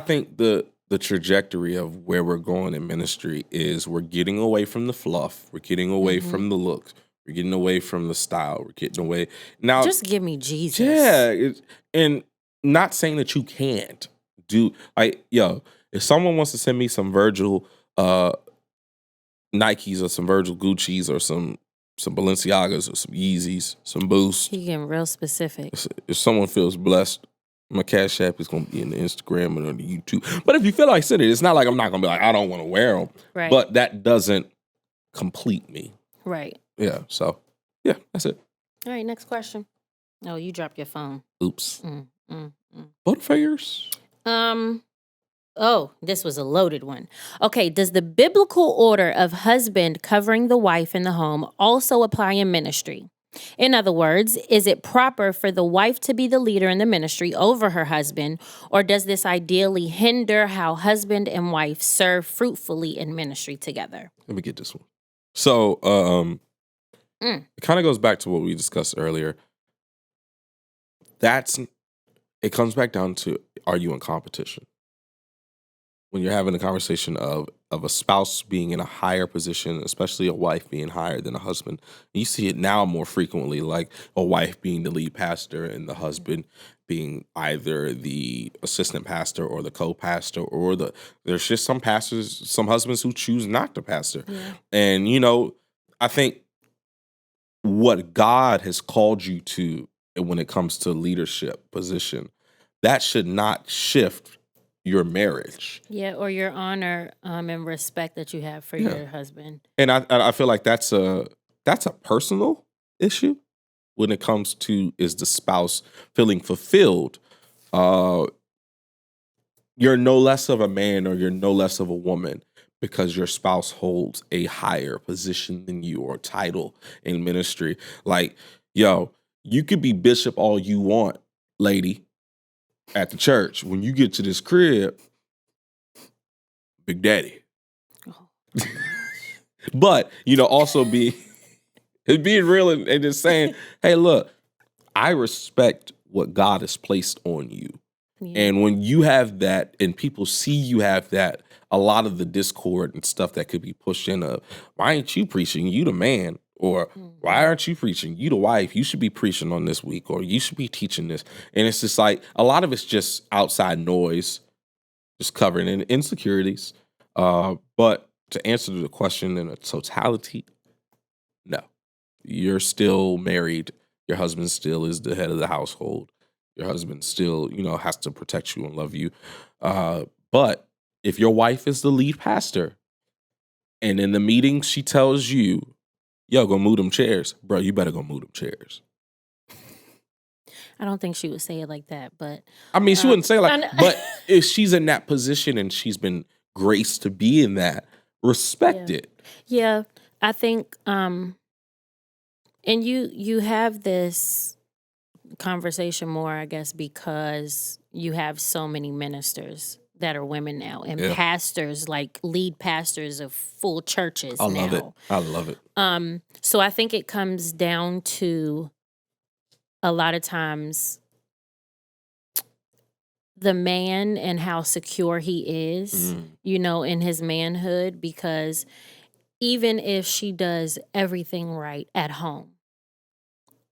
think the trajectory of where we're going in ministry is we're getting away from the fluff. We're getting away from the looks. We're getting away from the style. We're getting away now.
Just give me Jesus.
Yeah, and not saying that you can't do if someone wants to send me some Virgil Nikes or some Virgil Gucci's or some Balenciagas or some Yeezys, some Boost.
He getting real specific.
If someone feels blessed, my Cash App is going to be in the Instagram and on the YouTube. But if you feel like sending it, it's not like I'm not going to be like, I don't want to wear them.
Right.
But that doesn't complete me.
Right.
Yeah. So, yeah, that's it.
All right. Next question. Oh, you dropped your phone.
Oops. Vote figures?
Oh, this was a loaded one. Okay. Does the biblical order of husband covering the wife in the home also apply in ministry? In other words, is it proper for the wife to be the leader in the ministry over her husband, or does this ideally hinder how husband and wife serve fruitfully in ministry together?
Let me get this one. So, it kind of goes back to what we discussed earlier. It comes back down to, are you in competition? When you're having a conversation of a spouse being in a higher position, especially a wife being higher than a husband, you see it now more frequently, like a wife being the lead pastor and the husband being either the assistant pastor or the co-pastor, or there's just some pastors, some husbands who choose not to pastor. Yeah. And, I think what God has called you to when it comes to leadership position, that should not shift your marriage.
Yeah, or your honor and respect that you have for your husband.
And I feel like that's a personal issue when it comes to, is the spouse feeling fulfilled. You're no less of a man or you're no less of a woman because your spouse holds a higher position than you or title in ministry. Like, you could be bishop all you want, lady, at the church. When you get to this crib, Big Daddy. Oh. But, also being real and just saying, hey, look, I respect what God has placed on you. Yeah. And when you have that and people see you have that, a lot of the discord and stuff that could be pushed in why ain't you preaching? You the man. Or why aren't you preaching? You the wife. You should be preaching on this week, or you should be teaching this. And it's just like a lot of it's just outside noise, just covering in insecurities. But to answer the question in a totality, no. You're still married Your husband still is the head of the household. Your husband still, has to protect you and love you. But if your wife is the lead pastor and in the meeting she tells you, yo, go move them chairs, bro, you better go move them chairs.
I don't think she would say it like that, but
I mean, she wouldn't say but if she's in that position and she's been graced to be in that, respect it.
Yeah, I think, and you have this conversation more, I guess, because you have so many ministers that are women now, and pastors, like lead pastors of full churches now.
I love it.
So I think it comes down to a lot of times the man and how secure he is, in his manhood, because even if she does everything right at home,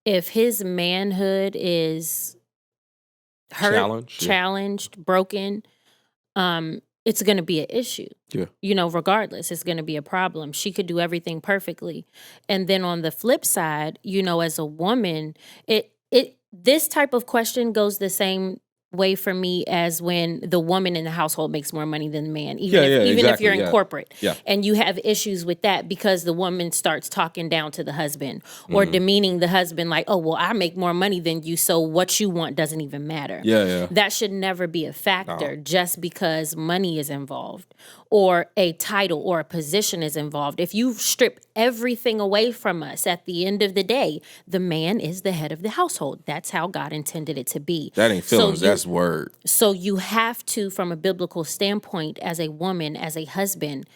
if his manhood is hurt, challenged, broken, it's going to be an issue.
Yeah.
Regardless, it's going to be a problem. She could do everything perfectly. And then on the flip side, as a woman, this type of question goes the same way for me as when the woman in the household makes more money than the man, even if you're in corporate and you have issues with that because the woman starts talking down to the husband or demeaning the husband like, oh, well, I make more money than you, so what you want doesn't even matter. That should never be a factor just because money is involved or a title or a position is involved. If you strip everything away from us, at the end of the day, the man is the head of the household. That's how God intended it to be.
That ain't feelings, that's word.
So you have to, from a biblical standpoint, as a woman, as a husband,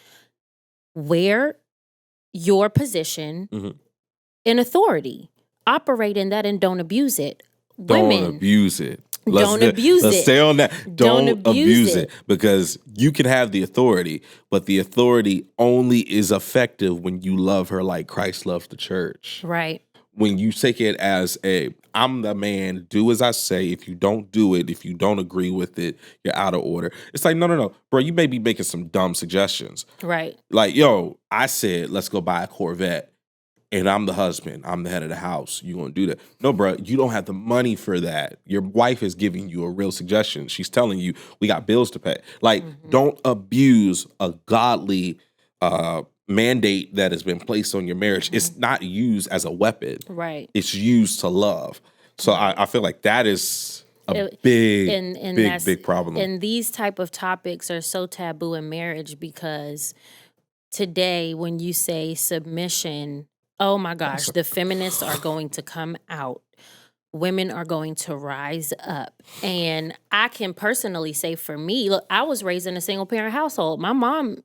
wear your position in authority. Operate in that and don't abuse it.
Don't abuse it.
Let's
stay on that. Don't abuse it because you can have the authority, but the authority only is effective when you love her like Christ loved the church.
Right.
When you take it as I'm the man, do as I say. If you don't do it, if you don't agree with it, you're out of order. It's like, no. Bro, you may be making some dumb suggestions.
Right.
Like, yo, I said, let's go buy a Corvette. And I'm the husband. I'm the head of the house. You gonna do that? No, bro. You don't have the money for that. Your wife is giving you a real suggestion. She's telling you we got bills to pay. Like, don't abuse a godly mandate that has been placed on your marriage. It's not used as a weapon.
Right.
It's used to love. So I feel like that is a big problem.
And these type of topics are so taboo in marriage because today, when you say submission, oh my gosh, the feminists are going to come out. Women are going to rise up. And I can personally say for me, look, I was raised in a single parent household. My mom,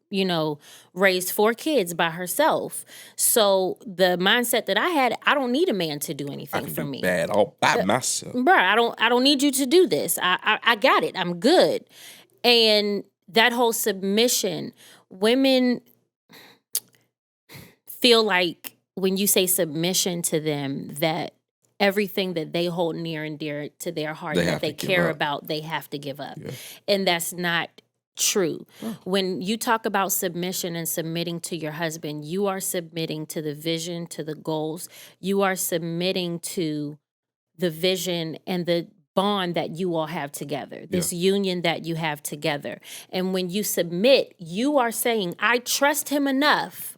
raised 4 kids by herself. So the mindset that I had, I don't need a man to do anything for me.
Bad all by myself.
Bro, I don't need you to do this. I got it. I'm good. And that whole submission, women feel like when you say submission to them, that everything that they hold near and dear to their heart, that they care about, they have to give up. Yeah. And that's not true. When you talk about submission and submitting to your husband, you are submitting to the vision, to the goals. You are submitting to the vision and the bond that you all have together, this union that you have together. And when you submit, you are saying, I trust him enough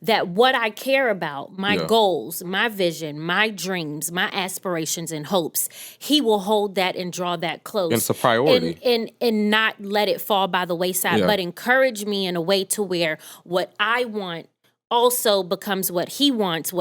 that what I care about, my goals, my vision, my dreams, my aspirations and hopes, he will hold that and draw that close.
And it's a priority.
And not let it fall by the wayside, but encourage me in a way to where what I want also becomes what he wants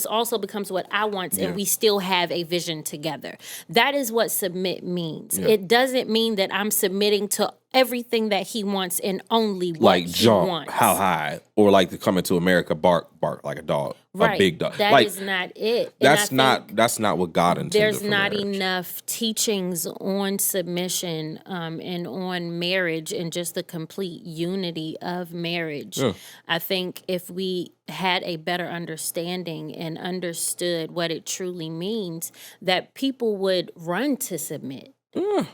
also becomes what I want, and we still have a vision together. That is what submit means. It doesn't mean that I'm submitting to everything that he wants and only what
like
he
jump
wants.
How high, or like to come into America, bark like a dog, a big dog.
That is not it.
That's not what God intended.
There's
for
not
marriage.
enough teachings on submission and on marriage and just the complete unity of marriage. I think if we had a better understanding and understood what it truly means, that people would run to submit.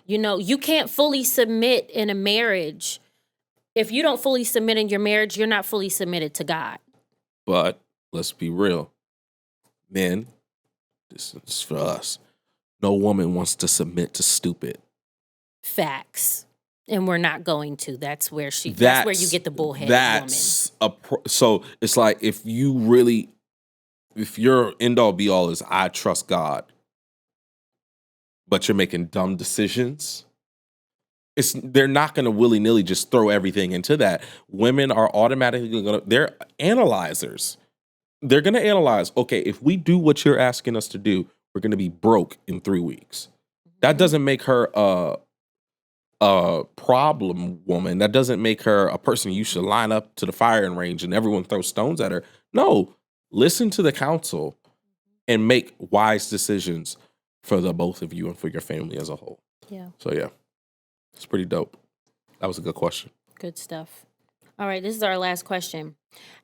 You can't fully submit in a marriage. If you don't fully submit in your marriage, you're not fully submitted to God.
But let's be real. Men, This is for us. No woman wants to submit to stupid.
Facts. And we're not going to. That's where that's where you get the bullheaded woman.
So it's like if your end all be all is I trust God, but you're making dumb decisions, they're not going to willy-nilly just throw everything into that. Women are automatically they're analyzers. They're going to analyze, okay, if we do what you're asking us to do, we're going to be broke in 3 weeks. That doesn't make her a problem woman. That doesn't make her a person you should line up to the firing range and everyone throw stones at her. No, listen to the counsel and make wise decisions for the both of you and for your family as a whole.
Yeah.
So yeah, it's pretty dope. That was a good question.
Good stuff. All right, this is our last question.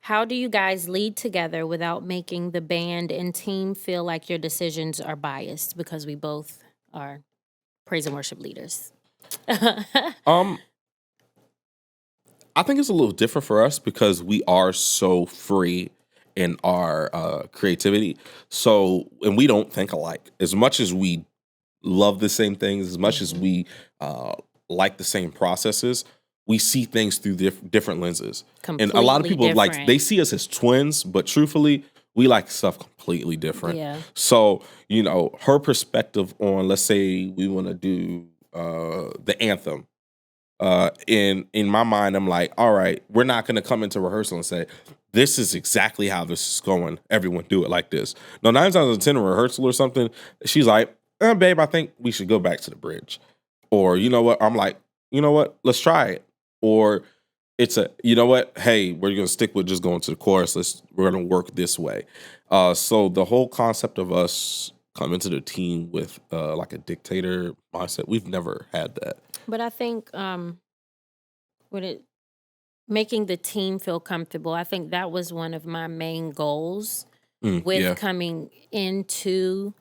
How do you guys lead together without making the band and team feel like your decisions are biased? Because we both are praise and worship leaders.
I think it's a little different for us because we are so free in our creativity. So, and we don't think alike. As much as we love the same things, as much as we like the same processes, we see things through different lenses. And a lot of people different. They see us as twins, but truthfully, we like stuff completely different.
Yeah.
So, her perspective on, let's say we want to do the anthem. In my mind, I'm like, all right, we're not going to come into rehearsal and say, this is exactly how this is going. Everyone do it like this. No, 9 times out of 10 in rehearsal or something, she's like, babe, I think we should go back to the bridge. Or, you know what? I'm like, you know what? Let's try it. Or it's you know what? Hey, we're going to stick with just going to the chorus. We're going to work this way. So the whole concept of us coming to the team with like a dictator mindset, we've never had that.
But I think making the team feel comfortable, I think that was one of my main goals with coming into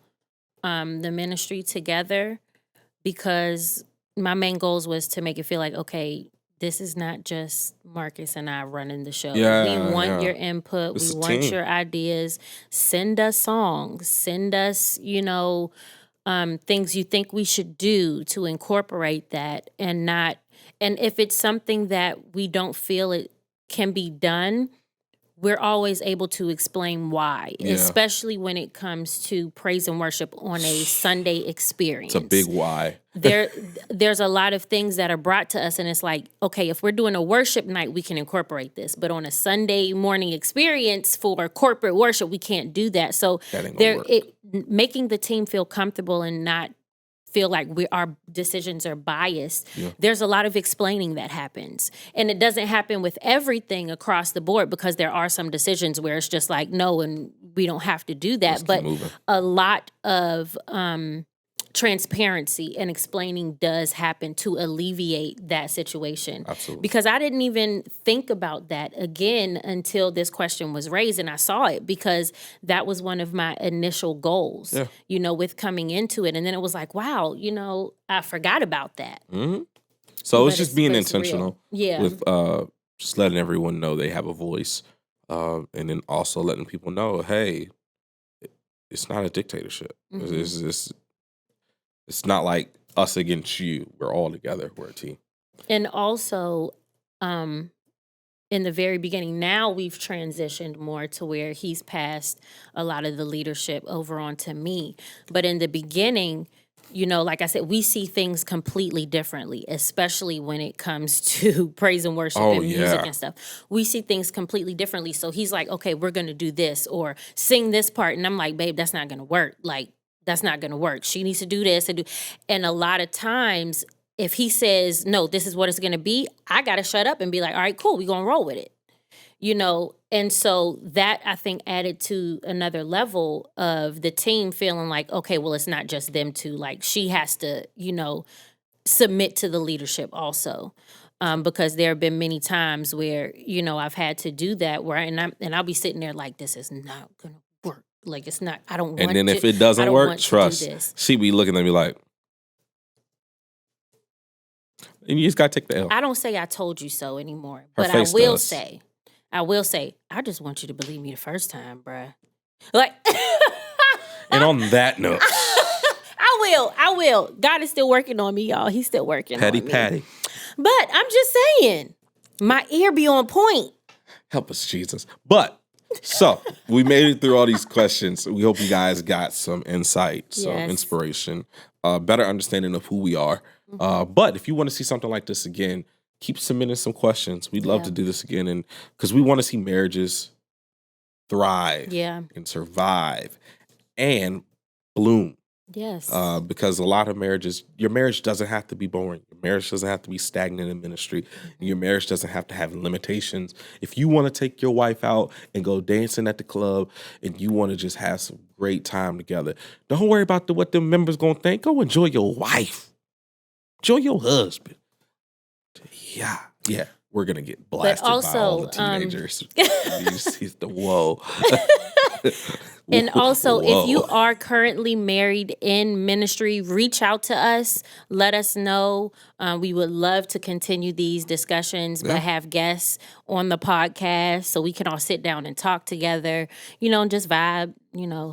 the ministry together, because my main goals was to make it feel like, okay, this is not just Marcus and I running the show. We want your input. We want your ideas. Send us songs. Send us, things you think we should do to incorporate that, and if it's something that we don't feel it can be done, we're always able to explain why, especially when it comes to praise and worship on a Sunday experience.
It's a big why.
There's a lot of things that are brought to us, and it's like, okay, if we're doing a worship night, we can incorporate this. But on a Sunday morning experience for corporate worship, we can't do that. So making the team feel comfortable and not feel like our decisions are biased. Yeah. There's a lot of explaining that happens. And it doesn't happen with everything across the board, because there are some decisions where it's just like, no, and we don't have to do that. But a lot of transparency and explaining does happen to alleviate that situation.
Absolutely.
Because I didn't even think about that again until this question was raised, and I saw it, because that was one of my initial goals, with coming into it. And then it was like, wow, I forgot about that.
Mm-hmm. So it's just being intentional with just letting everyone know they have a voice, and then also letting people know, hey, it's not a dictatorship. Mm-hmm. It's not like us against you. We're all together. We're a team.
And also, in the very beginning, now we've transitioned more to where he's passed a lot of the leadership over onto me. But in the beginning, like I said, we see things completely differently, especially when it comes to praise and worship and music and stuff. We see things completely differently. So he's like, okay, we're going to do this or sing this part. And I'm like, babe, that's not going to work. Like, that's not going to work. She needs to do this. And a lot of times, if he says, no, this is what it's going to be, I got to shut up and be like, all right, cool, we're going to roll with it. And so that, I think, added to another level of the team feeling like, okay, well, it's not just them two. Like, she has to, submit to the leadership also. Because there have been many times where, I've had to do that and I'll be sitting there like, this is not going to work. Like, it's not, I don't want to.
And then if it doesn't work, trust, she be looking at me like, and you just got to take the L.
I don't say I told you so anymore, but I will say, I just want you to believe me the first time, bruh. Like,
And on that note,
I will. God is still working on me, y'all. He's still working
Petty
on me.
Patty.
But I'm just saying, my ear be on point.
Help us, Jesus. But so we made it through all these questions. We hope you guys got some insight, some inspiration, better understanding of who we are. But if you want to see something like this again, keep submitting some questions. We'd love to do this again, and because we want to see marriages thrive and survive and bloom.
Yes.
Because a lot of marriages, your marriage doesn't have to be boring. Your marriage doesn't have to be stagnant in ministry. Your marriage doesn't have to have limitations. If you want to take your wife out and go dancing at the club and you want to just have some great time together, don't worry about what the members going to think. Go enjoy your wife. Enjoy your husband. Yeah. We're going to get blasted by all the teenagers. He's the whoa.
And also, if you are currently married in ministry, reach out to us. Let us know. We would love to continue these discussions, but have guests on the podcast so we can all sit down and talk together, just vibe,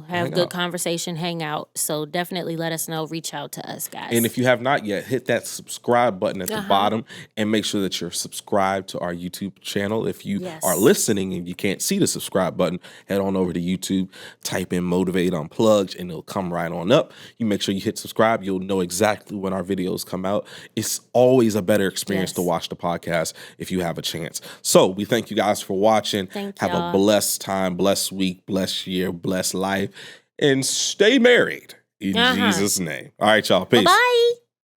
have good conversation, hang out. So definitely let us know. Reach out to us, guys.
And if you have not yet, hit that subscribe button at the bottom and make sure that you're subscribed to our YouTube channel. If you are listening and you can't see the subscribe button, head on over to YouTube, type in MOTIV8 UNPLUGGED, and it'll come right on up. You make sure you hit subscribe. You'll know exactly when our videos come out. It's always a better experience to watch the podcast if you have a chance. So we thank you guys for watching. Have a blessed time, blessed week, blessed year, blessed life, and stay married in Jesus' name. All right, y'all. Peace.
Bye.